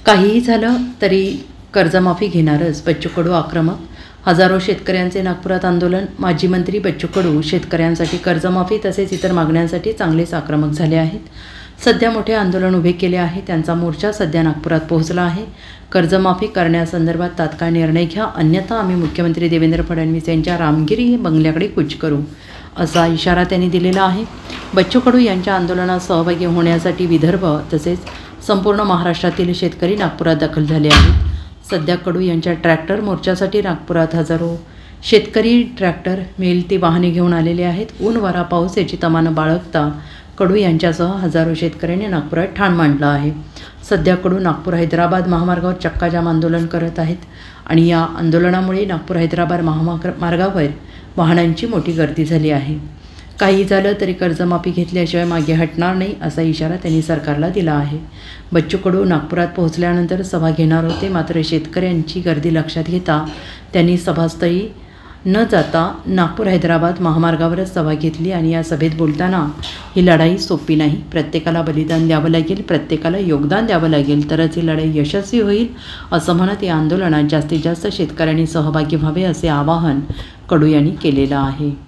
काहीही झालं तरी कर्जमाफी घेणारच, बच्चू कडू आक्रमक. हजारो शेतकऱ्यांचे नागपुरात आंदोलन. माजी मंत्री बच्चू कडू शेतकऱ्यांसाठी कर्जमाफी तसेच इतर मागण्यांसाठी चांगलेच आक्रमक झाले आहेत. सध्या मोठे आंदोलन उभे केले आहे. त्यांचा मोर्चा सध्या नागपुरात पोहोचला आहे. कर्जमाफी करण्यासंदर्भात तात्काळ निर्णय घ्या, अन्यथा आम्ही मुख्यमंत्री देवेंद्र फडणवीस यांच्या रामगिरी बंगल्याकडे कूच करू, असा इशारा त्यांनी दिलेला आहे. बच्चू कडू यांच्या आंदोलनात सहभागी होण्यासाठी विदर्भ तसेच संपूर्ण महाराष्ट्रातील शेतकरी नागपुरात दाखल झाले आहेत. सध्या कडू यांच्या ट्रॅक्टर मोर्चासाठी नागपुरात हजारो शेतकरी ट्रॅक्टर मिळेल ती वाहने घेऊन आलेले आहेत. ऊन वारा पाऊस याची तमानं बाळगता कडू यांच्यासह हजारो शेतकऱ्यांनी नागपुरात ठाण मांडलं आहे. सध्या कडू नागपूर हैदराबाद महामार्गावर चक्काजाम आंदोलन करत आहेत आणि या आंदोलनामुळे नागपूर हैदराबाद महामार्गावर वाहनांची मोठी गर्दी झाली आहे. काही झालं तरी कर्जमाफी घेतल्याशिवाय मागे हटणार नाही, असा इशारा त्यांनी सरकारला दिला आहे. बच्चू कडू नागपुरात पोहोचल्यानंतर सभा घेणार होते, मात्र शेतकऱ्यांची गर्दी लक्षात घेता त्यांनी सभास्थळी न जाता नागपूर हैदराबाद महामार्गावरच सभा घेतली आणि या सभेत बोलताना ही लढाई सोपी नाही, प्रत्येकाला बलिदान द्यावं लागेल, प्रत्येकाला योगदान द्यावं लागेल तरच ही लढाई यशस्वी होईल, असं म्हणत या आंदोलनात जास्तीत जास्त शेतकऱ्यांनी सहभागी व्हावे असे आवाहन कडू यांनी केलेलं आहे.